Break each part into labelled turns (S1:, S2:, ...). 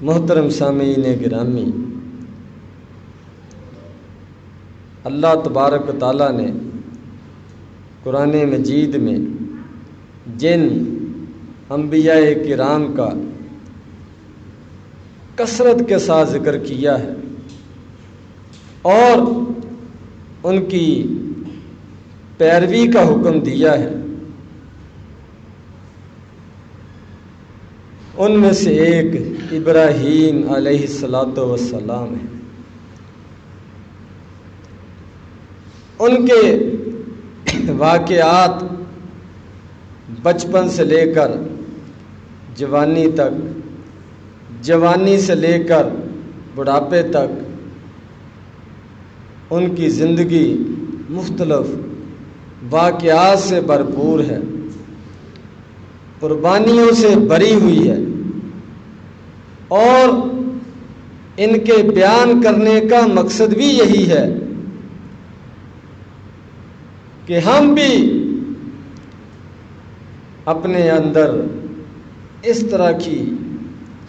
S1: محترم سامعین گرامی، اللہ تبارک و تعالیٰ نے قرآن مجید میں جن انبیاء کرام کا کثرت کے ساتھ ذکر کیا ہے اور ان کی پیروی کا حکم دیا ہے، ان میں سے ایک ابراہیم علیہ السلام ہے۔ ان کے واقعات بچپن سے لے کر جوانی تک، جوانی سے لے کر بڑھاپے تک ان کی زندگی مختلف واقعات سے بھرپور ہے، قربانیوں سے بھری ہوئی ہے، اور ان کے بیان کرنے کا مقصد بھی یہی ہے کہ ہم بھی اپنے اندر اس طرح کی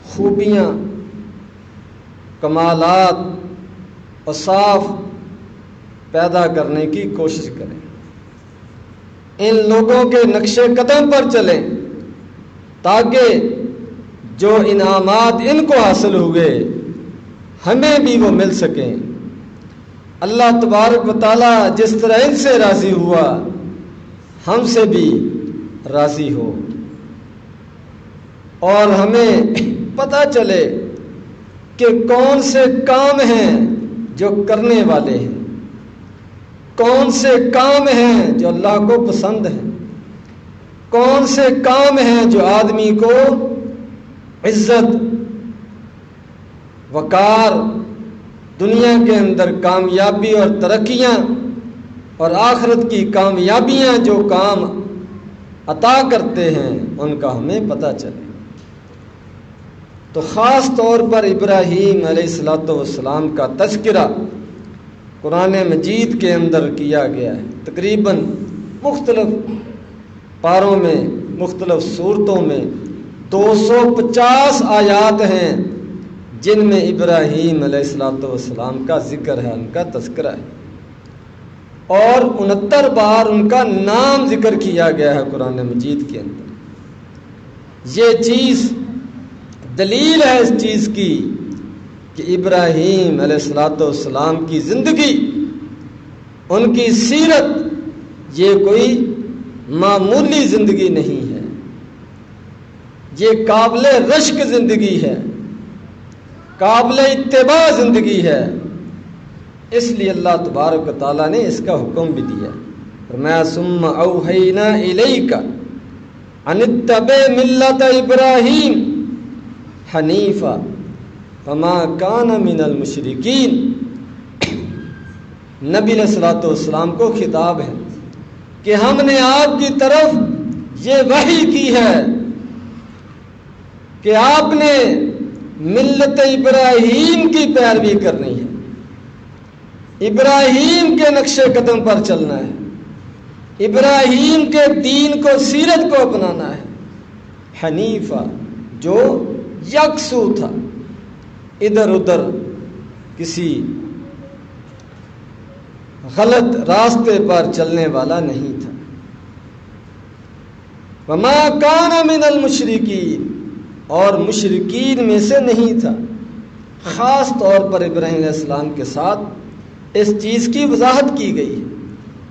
S1: خوبیاں، کمالات، اوصاف پیدا کرنے کی کوشش کریں، ان لوگوں کے نقش قدم پر چلیں تاکہ جو انعامات ان کو حاصل ہوئے ہمیں بھی وہ مل سکیں۔ اللہ تبارک و تعالیٰ جس طرح ان سے راضی ہوا ہم سے بھی راضی ہو، اور ہمیں پتہ چلے کہ کون سے کام ہیں جو کرنے والے ہیں، کون سے کام ہیں جو اللہ کو پسند ہیں، کون سے کام ہیں جو آدمی کو عزت، وقار، دنیا کے اندر کامیابی اور ترقیاں اور آخرت کی کامیابیاں جو کام عطا کرتے ہیں ان کا ہمیں پتہ چلے۔ تو خاص طور پر ابراہیم علیہ السلام کا تذکرہ قرآن مجید کے اندر کیا گیا ہے، تقریباً مختلف پاروں میں، مختلف صورتوں میں 250 آیات ہیں جن میں ابراہیم علیہ السلام کا ذکر ہے، ان کا تذکرہ ہے، اور 69 بار ان کا نام ذکر کیا گیا ہے قرآن مجید کے اندر۔ یہ چیز دلیل ہے اس چیز کی کہ ابراہیم علیہ السلام کی زندگی، ان کی سیرت یہ کوئی معمولی زندگی نہیں ہے، یہ قابل رشک زندگی ہے، قابل اتباع زندگی ہے، اس لیے اللہ تبارک و تعالیٰ نے اس کا حکم بھی دیا۔ فرمایا ثم اوحینا الیک ان اتبع ملت ابراہیم حنیفا فما کان من المشرکین۔ نبی علیہ الصلوۃ والسلام کو خطاب ہے کہ ہم نے آپ کی طرف یہ وحی کی ہے کہ آپ نے ملت ابراہیم کی پیروی کرنی ہے، ابراہیم کے نقش قدم پر چلنا ہے، ابراہیم کے دین کو، سیرت کو اپنانا ہے، حنیفہ جو یکسو تھا، ادھر ادھر کسی غلط راستے پر چلنے والا نہیں تھا۔ وما کان من المشرکین، اور مشرکین میں سے نہیں تھا۔ خاص طور پر ابراہیم علیہ السلام کے ساتھ اس چیز کی وضاحت کی گئی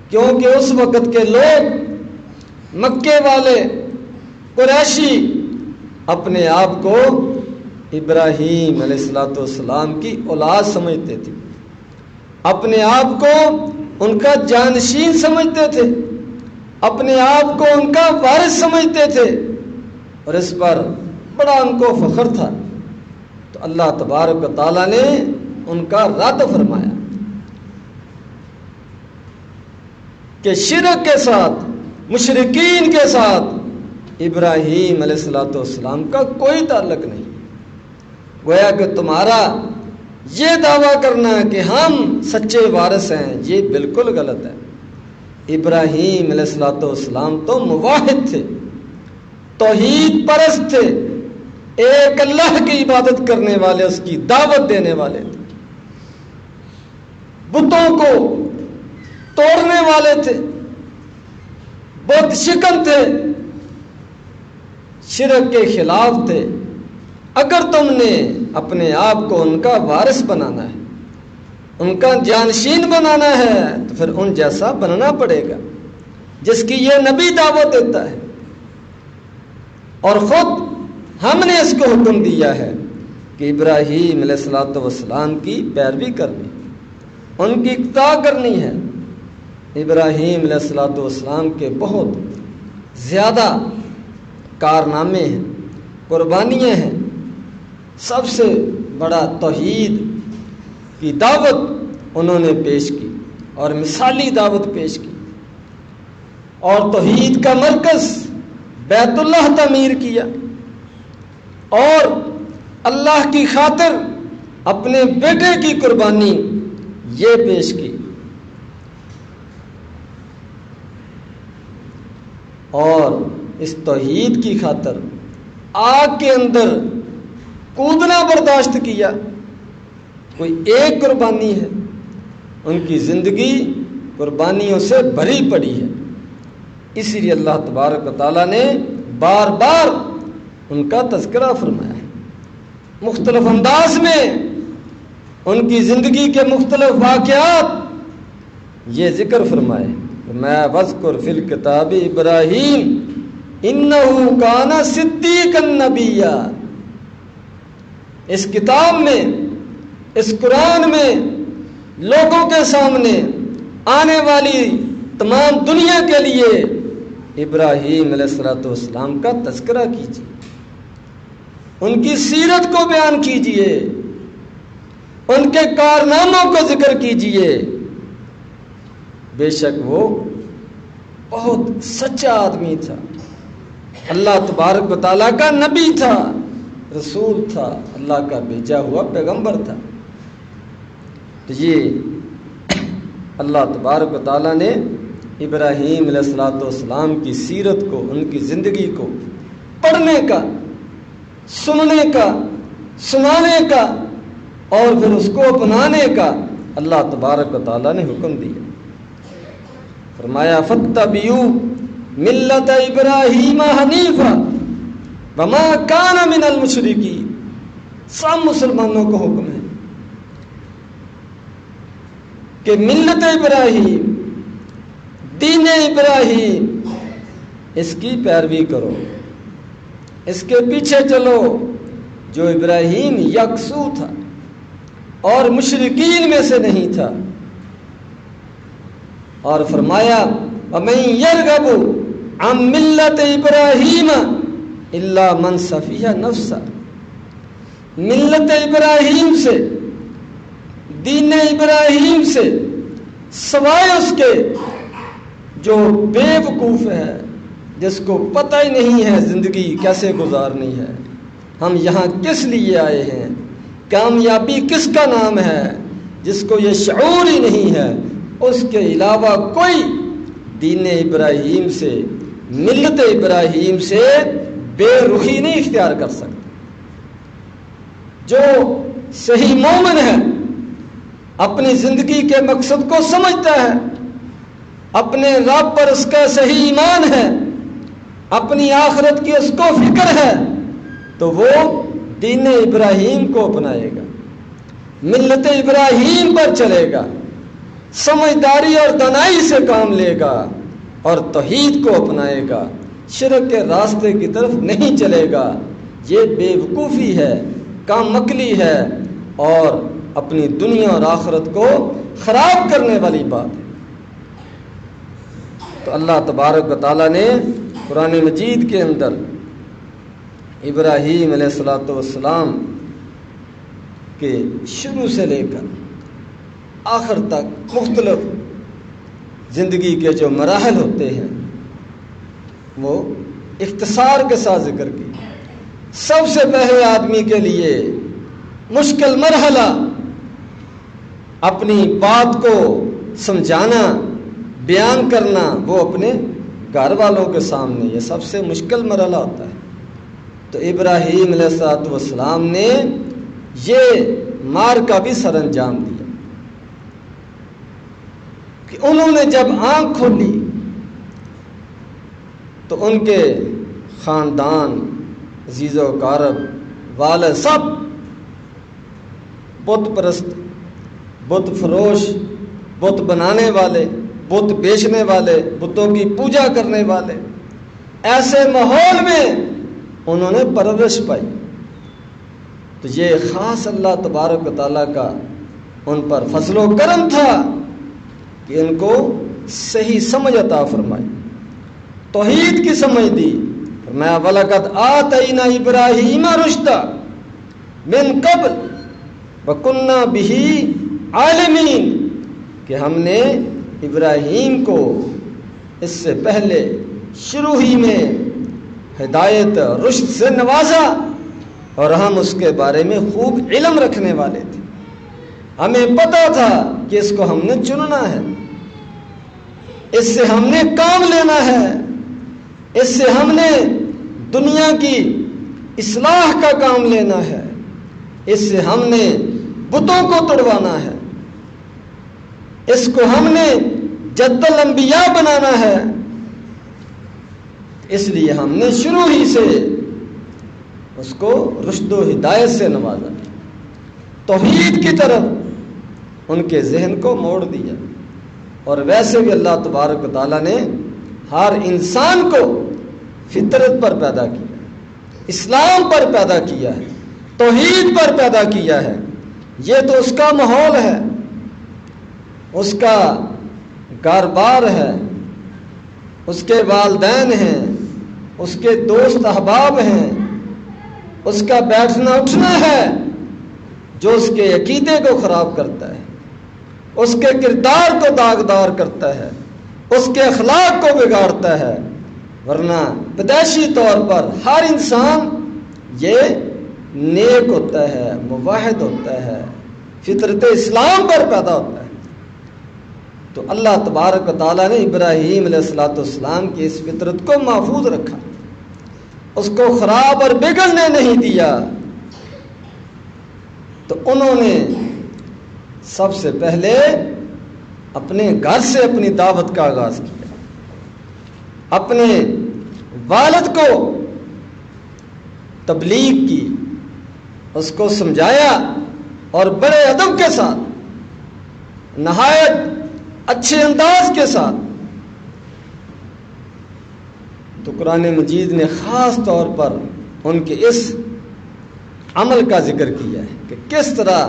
S1: کیونکہ اس وقت کے لوگ، مکے والے، قریشی، اپنے آپ کو ابراہیم علیہ السلام کی اولاد سمجھتے تھے، اپنے آپ کو ان کا جانشین سمجھتے تھے، اپنے آپ کو ان کا وارث سمجھتے تھے، اور اس پر بڑا ان کو فخر تھا۔ تو اللہ تبارک و تعالیٰ نے ان کا رد فرمایا کہ شرک کے ساتھ، مشرکین کے ساتھ ابراہیم علیہ السلام کا کوئی تعلق نہیں۔ گویا کہ تمہارا یہ دعویٰ کرنا کہ ہم سچے وارث ہیں یہ بالکل غلط ہے۔ ابراہیم علیہ السلام تو موحد تھے، توحید پرست تھے، ایک اللہ کی عبادت کرنے والے، اس کی دعوت دینے والے تھے، بتوں کو توڑنے والے تھے، بت شکن تھے، شرک کے خلاف تھے۔ اگر تم نے اپنے آپ کو ان کا وارث بنانا ہے، ان کا جانشین بنانا ہے، تو پھر ان جیسا بننا پڑے گا جس کی یہ نبی دعوت دیتا ہے۔ اور خود ہم نے اس کو حکم دیا ہے کہ ابراہیم علیہ الصلوۃ والسلام کی پیروی کرنی، ان کی اقتداء کرنی ہے۔ ابراہیم علیہ الصلوۃ والسلام کے بہت زیادہ کارنامے ہیں، قربانیاں ہیں۔ سب سے بڑا توحید کی دعوت انہوں نے پیش کی اور مثالی دعوت پیش کی، اور توحید کا مرکز بیت اللہ تعمیر کیا، اور اللہ کی خاطر اپنے بیٹے کی قربانی یہ پیش کی، اور اس توحید کی خاطر آگ کے اندر کودنا برداشت کیا۔ کوئی ایک قربانی ہے، ان کی زندگی قربانیوں سے بھری پڑی ہے۔ اسی لیے اللہ تبارک و تعالیٰ نے بار بار ان کا تذکرہ فرمایا ہے، مختلف انداز میں ان کی زندگی کے مختلف واقعات یہ ذکر فرمائے۔ میں وذکر فی الکتاب ابراہیم انہ کان صدیقا نبیا۔ اس کتاب میں، اس قرآن میں لوگوں کے سامنے آنے والی تمام دنیا کے لیے ابراہیم علیہ الصلوۃ والسلام کا تذکرہ کیجیے، ان کی سیرت کو بیان کیجیے، ان کے کارناموں کو ذکر کیجیے۔ بے شک وہ بہت سچا آدمی تھا، اللہ تبارک و تعالیٰ کا نبی تھا، رسول تھا، اللہ کا بھیجا ہوا پیغمبر تھا۔ تو یہ اللہ تبارک و تعالیٰ نے ابراہیم علیہ الصلوۃ والسلام کی سیرت کو، ان کی زندگی کو پڑھنے کا، سننے کا، سنانے کا، اور پھر اس کو اپنانے کا اللہ تبارک و تعالیٰ نے حکم دیا۔ فرمایا فاتبعوا ملت ابراہیم حنیفا وما کان من المشرکین۔ سب مسلمانوں کو حکم ہے کہ ملت ابراہیم، دین ابراہیم، اس کی پیروی کرو، اس کے پیچھے چلو، جو ابراہیم یکسو تھا اور مشرکین میں سے نہیں تھا۔ اور فرمایا وَمَن يَرْغَبُ عَن مِلَّةِ إِبْرَاهِيمَ إِلَّا مَنْ سَفِيهَ نَفْسَهُ۔ ملت ابراہیم سے، دین ابراہیم سے سوائے اس کے جو بے وقوف ہے، جس کو پتہ ہی نہیں ہے زندگی کیسے گزارنی ہے، ہم یہاں کس لیے آئے ہیں، کامیابی کس کا نام ہے، جس کو یہ شعور ہی نہیں ہے، اس کے علاوہ کوئی دین ابراہیم سے، ملت ابراہیم سے بے رخی نہیں اختیار کر سکتا۔ جو صحیح مومن ہے، اپنی زندگی کے مقصد کو سمجھتا ہے، اپنے رب پر اس کا صحیح ایمان ہے، اپنی آخرت کی اس کو فکر ہے، تو وہ دین ابراہیم کو اپنائے گا، ملت ابراہیم پر چلے گا، سمجھداری اور دانائی سے کام لے گا، اور توحید کو اپنائے گا، شرک کے راستے کی طرف نہیں چلے گا۔ یہ بے وقوفی ہے، کام عقلی ہے، اور اپنی دنیا اور آخرت کو خراب کرنے والی بات ہے۔ تو اللہ تبارک و تعالیٰ نے قرآن مجید کے اندر ابراہیم علیہ الصلوۃ والسلام کے شروع سے لے کر آخر تک مختلف زندگی کے جو مراحل ہوتے ہیں وہ اختصار کے ساتھ ذکر کی۔ سب سے پہلے آدمی کے لیے مشکل مرحلہ اپنی بات کو سمجھانا، بیان کرنا، وہ اپنے گھر والوں کے سامنے، یہ سب سے مشکل مرحلہ ہوتا ہے۔ تو ابراہیم علیہ السلام نے یہ مار کا بھی سر انجام دیا کہ انہوں نے جب آنکھ کھولی تو ان کے خاندان، عزیز و اقارب، والد، سب بت پرست، بت فروش، بت بنانے والے، بت بیچنے والے، بتوں کی پوجا کرنے والے، ایسے ماحول میں انہوں نے پرورش پائی۔ تو یہ خاص اللہ تبارک و تعالیٰ کا ان پر فضل و کرم تھا کہ ان کو صحیح سمجھ عطا فرمائی، توحید کی سمجھ دی۔ فرمایا وَلَقَدْ آتَيْنَا إِبْرَاهِيمَ رُشْدَهُ مِن قَبْلُ وَكُنَّا بِهِ عَالِمِينَ کہ ہم نے ابراہیم کو اس سے پہلے شروع ہی میں ہدایت رشد سے نوازا اور ہم اس کے بارے میں خوب علم رکھنے والے تھے۔ ہمیں پتہ تھا کہ اس کو ہم نے چننا ہے، اس سے ہم نے کام لینا ہے، اس سے ہم نے دنیا کی اصلاح کا کام لینا ہے، اس سے ہم نے بتوں کو توڑوانا ہے، اس کو ہم نے جد الانبیاء بنانا ہے۔ اس لیے ہم نے شروع ہی سے اس کو رشد و ہدایت سے نوازا، توحید کی طرف ان کے ذہن کو موڑ دیا۔ اور ویسے بھی اللہ تبارک و تعالیٰ نے ہر انسان کو فطرت پر پیدا کیا، اسلام پر پیدا کیا ہے، توحید پر پیدا کیا ہے۔ یہ تو اس کا ماحول ہے، اس کا گھر بار ہے، اس کے والدین ہیں، اس کے دوست احباب ہیں، اس کا بیٹھنا اٹھنا ہے جو اس کے عقیدے کو خراب کرتا ہے، اس کے کردار کو داغدار کرتا ہے، اس کے اخلاق کو بگاڑتا ہے۔ ورنہ پیدائشی طور پر ہر انسان یہ نیک ہوتا ہے، موحد ہوتا ہے، فطرت اسلام پر پیدا ہوتا ہے۔ تو اللہ تبارک و تعالیٰ نے ابراہیم علیہ السلام کی اس فطرت کو محفوظ رکھا، اس کو خراب اور بگڑنے نہیں دیا۔ تو انہوں نے سب سے پہلے اپنے گھر سے اپنی دعوت کا آغاز کیا، اپنے والد کو تبلیغ کی، اس کو سمجھایا اور بڑے ادب کے ساتھ، نہایت اچھے انداز کے ساتھ۔ تو قرآن مجید نے خاص طور پر ان کے اس عمل کا ذکر کیا ہے کہ کس طرح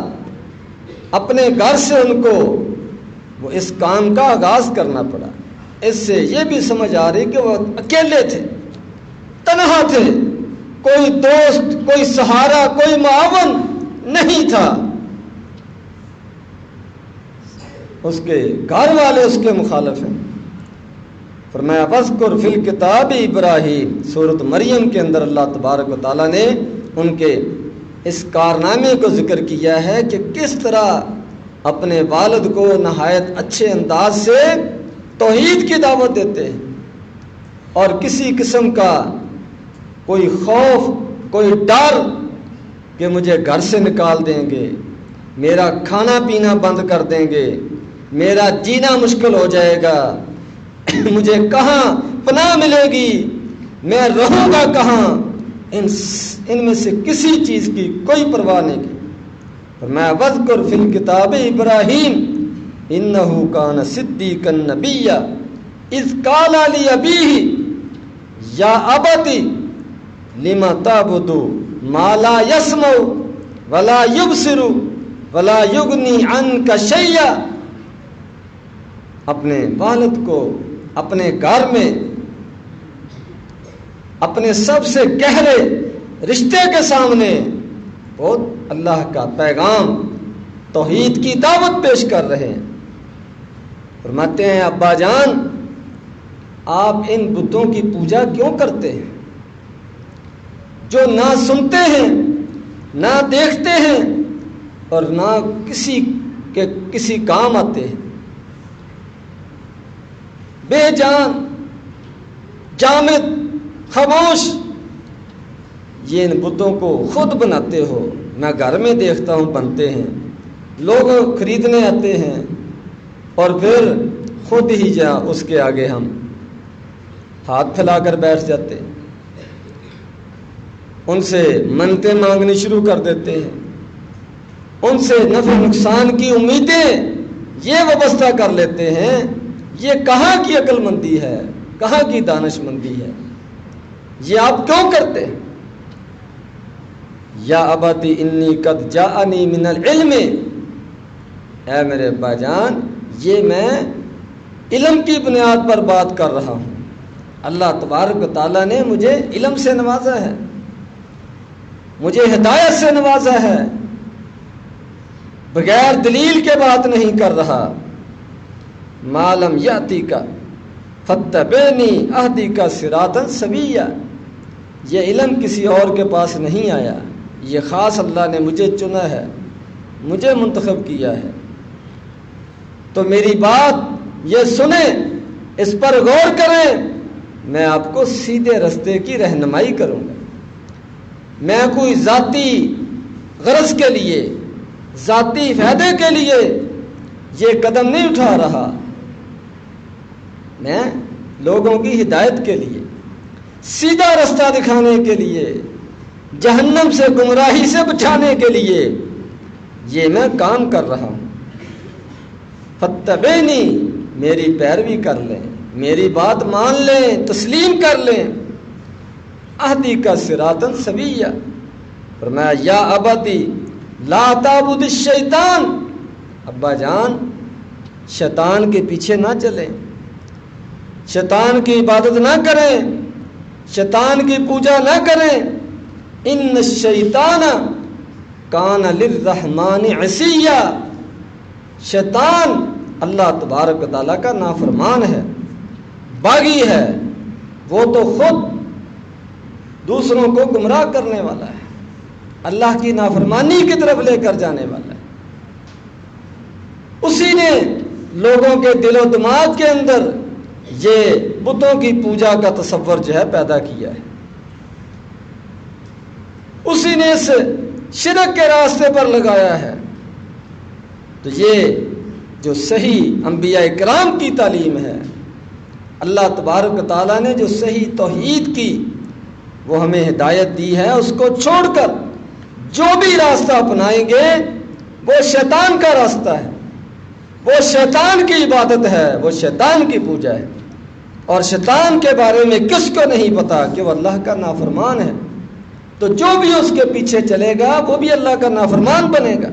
S1: اپنے گھر سے ان کو وہ اس کام کا آغاز کرنا پڑا۔ اس سے یہ بھی سمجھ آ رہی کہ وہ اکیلے تھے، تنہا تھے، کوئی دوست، کوئی سہارا، کوئی معاون نہیں تھا۔ اس کے گھر والے اس کے مخالف ہیں۔ فرمایا وَاذْكُرْ فِي الْكِتَابِ ابراہیم، سورۃ مریم کے اندر اللہ تبارک و تعالیٰ نے ان کے اس کارنامے کو ذکر کیا ہے کہ کس طرح اپنے والد کو نہایت اچھے انداز سے توحید کی دعوت دیتے ہیں، اور کسی قسم کا کوئی خوف، کوئی ڈر کہ مجھے گھر سے نکال دیں گے، میرا کھانا پینا بند کر دیں گے، میرا جینا مشکل ہو جائے گا، مجھے کہاں پناہ ملے گی، میں رہوں گا کہاں، ان میں سے کسی چیز کی کوئی پرواہ نہیں کی۔ فرمایا وَاذْكُرْ فِي الْكِتَابِ ابراہیم إِنَّهُ كَانَ صِدِّيقًا نَبِيًّا إِذْ قَالَ لِأَبِيهِ يَا أَبَتِ لِمَ تَعْبُدُ مَا لَا يَسْمَعُ وَلَا يُبْصِرُ وَلَا يُغْنِي عَنْكَ شَيْئًا۔ اپنے والد کو اپنے گھر میں اپنے سب سے گہرے رشتے کے سامنے بہت اللہ کا پیغام، توحید کی دعوت پیش کر رہے ہیں۔ فرماتے ہیں ابا جان، آپ ان بتوں کی پوجا کیوں کرتے ہیں جو نہ سنتے ہیں، نہ دیکھتے ہیں اور نہ کسی کام آتے ہیں؟ بے جان، جامد، خاموش، یہ ان بتوں کو خود بناتے ہو؟ میں گھر میں دیکھتا ہوں بنتے ہیں، لوگ خریدنے آتے ہیں اور پھر خود ہی جہاں اس کے آگے ہم ہاتھ پھیلا کر بیٹھ جاتے ہیں، ان سے منتیں مانگنی شروع کر دیتے ہیں، ان سے نفع نقصان کی امیدیں یہ وابستہ کر لیتے ہیں۔ یہ کہاں کی عقل مندی ہے، کہاں کی دانش مندی ہے؟ یہ آپ کیوں کرتے ہیں؟ یا ابتی انی قد جاءنی من العلم، اے میرے ابا جان یہ میں علم کی بنیاد پر بات کر رہا ہوں۔ اللہ تبارک و تعالیٰ نے مجھے علم سے نوازا ہے، مجھے ہدایت سے نوازا ہے، بغیر دلیل کے بات نہیں کر رہا۔ ما لم یاتی کا فتبعنی اہدی کا صراطا سویا، یہ علم کسی اور کے پاس نہیں آیا، یہ خاص اللہ نے مجھے چنا ہے، مجھے منتخب کیا ہے۔ تو میری بات یہ سنیں، اس پر غور کریں، میں آپ کو سیدھے رستے کی رہنمائی کروں گا۔ میں کوئی ذاتی غرض کے لیے، ذاتی فائدے کے لیے یہ قدم نہیں اٹھا رہا، میں لوگوں کی ہدایت کے لیے، سیدھا رستہ دکھانے کے لیے، جہنم سے گمراہی سے بچانے کے لیے یہ میں کام کر رہا ہوں۔ فتبعنی، میری پیروی کر لیں، میری بات مان لیں، تسلیم کر لیں۔ اہدی کا صراطا سویا، فرمایا یا ابتی لا تعبد الشیطان، ابا جان شیطان کے پیچھے نہ چلیں، شیطان کی عبادت نہ کریں، شیطان کی پوجا نہ کریں۔ ان الشیطان کان للرحمن عصیا، شیطان اللہ تبارک و تعالیٰ کا نافرمان ہے، باغی ہے، وہ تو خود دوسروں کو گمراہ کرنے والا ہے، اللہ کی نافرمانی کی طرف لے کر جانے والا ہے۔ اسی نے لوگوں کے دل و دماغ کے اندر یہ بتوں کی پوجا کا تصور جو ہے پیدا کیا ہے، اسی نے اس شرک کے راستے پر لگایا ہے۔ تو یہ جو صحیح انبیاء کرام کی تعلیم ہے، اللہ تبارک و تعالیٰ نے جو صحیح توحید کی وہ ہمیں ہدایت دی ہے، اس کو چھوڑ کر جو بھی راستہ اپنائیں گے وہ شیطان کا راستہ ہے، وہ شیطان کی عبادت ہے، وہ شیطان کی پوجا ہے۔ اور شیطان کے بارے میں کس کو نہیں پتا کہ وہ اللہ کا نافرمان ہے؟ تو جو بھی اس کے پیچھے چلے گا وہ بھی اللہ کا نافرمان بنے گا۔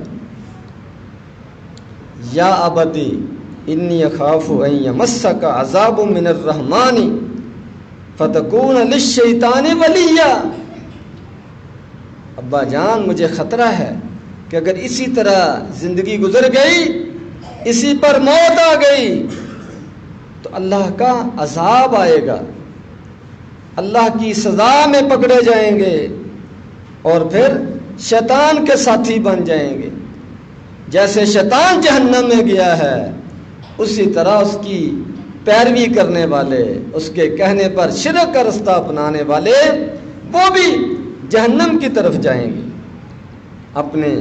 S1: یا ابتی انی اخاف ان یمسک عذاب من الرحمن فتکون للشیطان ولیا، ابا جان مجھے خطرہ ہے کہ اگر اسی طرح زندگی گزر گئی، اسی پر موت آ گئی تو اللہ کا عذاب آئے گا، اللہ کی سزا میں پکڑے جائیں گے اور پھر شیطان کے ساتھی بن جائیں گے۔ جیسے شیطان جہنم میں گیا ہے، اسی طرح اس کی پیروی کرنے والے، اس کے کہنے پر شرک کا رستہ اپنانے والے وہ بھی جہنم کی طرف جائیں گے۔ اپنے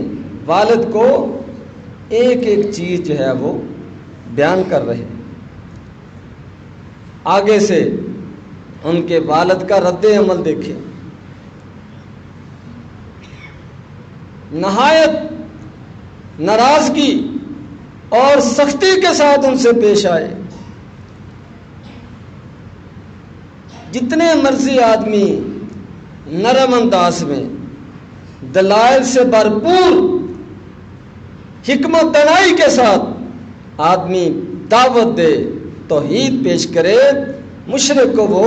S1: والد کو ایک ایک چیز جو ہے وہ بیان کر رہے ہیں، آگے سے ان کے والد کا رد عمل دیکھیں، نہایت ناراضگی اور سختی کے ساتھ ان سے پیش آئے۔ جتنے مرضی آدمی نرم انداز میں دلائل سے بھرپور حکمت دانائی کے ساتھ آدمی دعوت دے، توحید پیش کرے، مشرک کو وہ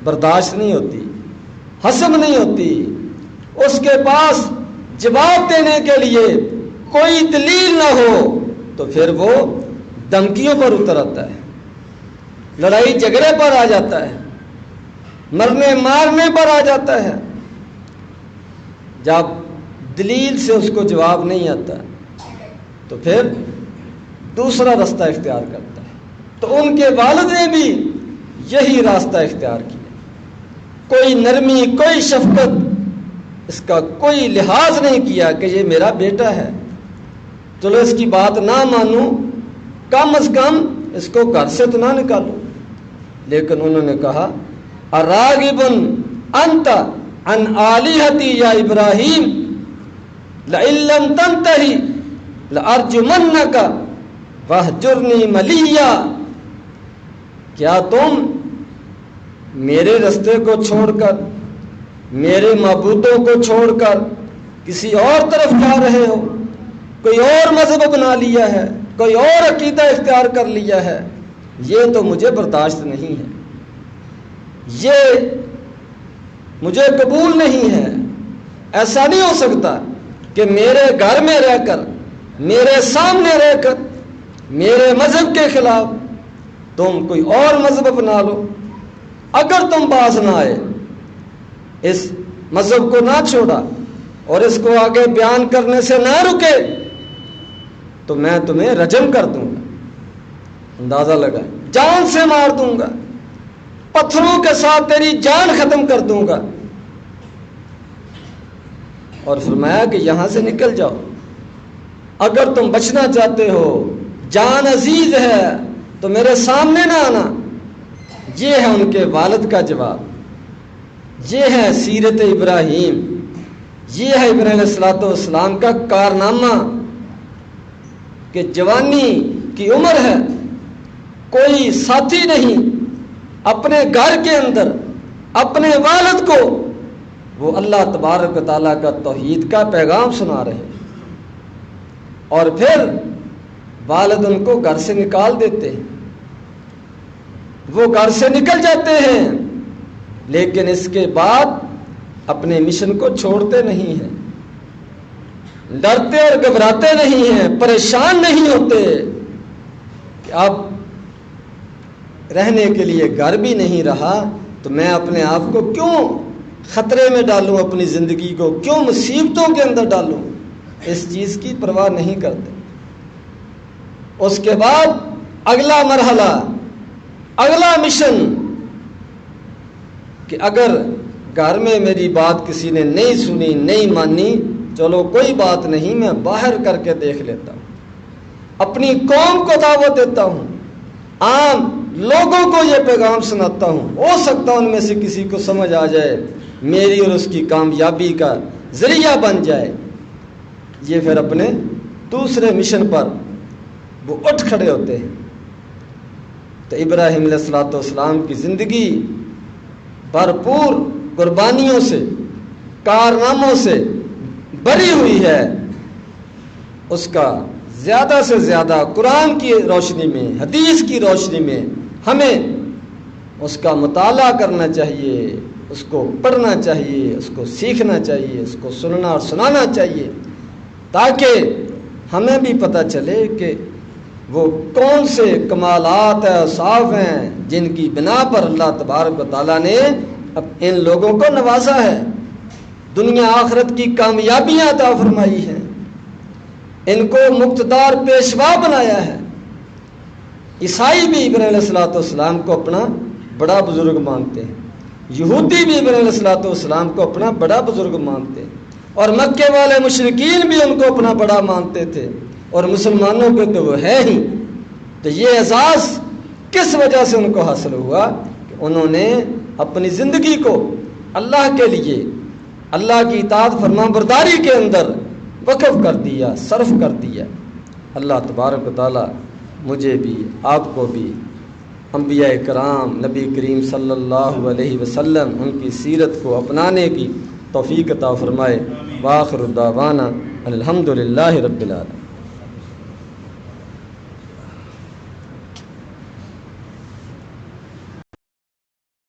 S1: برداشت نہیں ہوتی، ہضم نہیں ہوتی، اس کے پاس جواب دینے کے لیے کوئی دلیل نہ ہو تو پھر وہ دھمکیوں پر اتر آتا ہے، لڑائی جھگڑے پر آ جاتا ہے، مرنے مارنے پر آ جاتا ہے۔ جب دلیل سے اس کو جواب نہیں آتا تو پھر دوسرا راستہ اختیار کرتا ہے۔ تو ان کے والد نے بھی یہی راستہ اختیار کیا، کوئی نرمی، کوئی شفقت، اس کا کوئی لحاظ نہیں کیا کہ یہ میرا بیٹا ہے، چلو اس کی بات نہ مانوں، کم از کم اس کو گھر سے تو نہ نکالو۔ لیکن انہوں نے کہا اراغب انت عن آلہتی یا ابراہیم لئن لم تنتہی لارجمنک واہجرنی ملیا، کیا تم میرے رستے کو چھوڑ کر، میرے معبودوں کو چھوڑ کر کسی اور طرف جا رہے ہو، کوئی اور مذہب بنا لیا ہے، کوئی اور عقیدہ اختیار کر لیا ہے؟ یہ تو مجھے برداشت نہیں ہے، یہ مجھے قبول نہیں ہے۔ ایسا نہیں ہو سکتا کہ میرے گھر میں رہ کر، میرے سامنے رہ کر میرے مذہب کے خلاف تم کوئی اور مذہب اپنا لو۔ اگر تم باز نہ آئے، اس مذہب کو نہ چھوڑا اور اس کو آگے بیان کرنے سے نہ رکے، تو میں تمہیں رجم کر دوں گا، اندازہ لگا، جان سے مار دوں گا، پتھروں کے ساتھ تیری جان ختم کر دوں گا۔ اور فرمایا کہ یہاں سے نکل جاؤ، اگر تم بچنا چاہتے ہو، جان عزیز ہے تو میرے سامنے نہ آنا۔ یہ ہے ان کے والد کا جواب، یہ ہے سیرت ابراہیم، یہ ہے ابراہیم علیہ السلام کا کارنامہ کہ جوانی کی عمر ہے، کوئی ساتھی نہیں، اپنے گھر کے اندر اپنے والد کو وہ اللہ تبارک و تعالیٰ کا توحید کا پیغام سنا رہے، اور پھر والد ان کو گھر سے نکال دیتے ہیں، وہ گھر سے نکل جاتے ہیں، لیکن اس کے بعد اپنے مشن کو چھوڑتے نہیں ہیں، ڈرتے اور گھبراتے نہیں ہیں، پریشان نہیں ہوتے کہ اب رہنے کے لیے گھر بھی نہیں رہا تو میں اپنے آپ کو کیوں خطرے میں ڈالوں، اپنی زندگی کو کیوں مصیبتوں کے اندر ڈالوں، اس چیز کی پرواہ نہیں کرتے۔ اس کے بعد اگلا مرحلہ، اگلا مشن کہ اگر گھر میں میری بات کسی نے نہیں سنی، نہیں مانی، چلو کوئی بات نہیں، میں باہر کر کے دیکھ لیتا ہوں، اپنی قوم کو دعوت دیتا ہوں، عام لوگوں کو یہ پیغام سناتا ہوں، ہو سکتا ان میں سے کسی کو سمجھ آ جائے، میری اور اس کی کامیابی کا ذریعہ بن جائے۔ یہ پھر اپنے دوسرے مشن پر وہ اٹھ کھڑے ہوتے ہیں۔ تو ابراہیم علیہ السلام کی زندگی بھرپور قربانیوں سے، کارناموں سے بھری ہوئی ہے۔ اس کا زیادہ سے زیادہ قرآن کی روشنی میں، حدیث کی روشنی میں ہمیں اس کا مطالعہ کرنا چاہیے، اس کو پڑھنا چاہیے، اس کو سیکھنا چاہیے، اس کو سننا اور سنانا چاہیے، تاکہ ہمیں بھی پتہ چلے کہ وہ کون سے کمالات اوصاف ہیں جن کی بنا پر اللہ تبارک و تعالیٰ نے ان لوگوں کو نوازا ہے، دنیا آخرت کی کامیابیاں عطا فرمائی ہیں، ان کو مقتدار پیشوا بنایا ہے۔ عیسائی بھی ابراہیم علیہ السلام کو اپنا بڑا بزرگ مانتے ہیں، یہودی بھی ابراہیم علیہ السلام کو اپنا بڑا بزرگ مانتے ہیں، اور مکے والے مشرکین بھی ان کو اپنا بڑا مانتے تھے، اور مسلمانوں کے تو وہ ہے ہی۔ تو یہ اعزاز کس وجہ سے ان کو حاصل ہوا کہ انہوں نے اپنی زندگی کو اللہ کے لیے، اللہ کی اطاعت فرما برداری کے اندر وقف کر دیا، صرف کر دیا۔ اللہ تبارک و تعالیٰ مجھے بھی، آپ کو بھی، انبیاء کرام، نبی کریم صلی اللہ علیہ وسلم، ان کی سیرت کو اپنانے کی توفیق عطا فرمائے۔ وآخر دعوانا الحمدللہ رب العالمین۔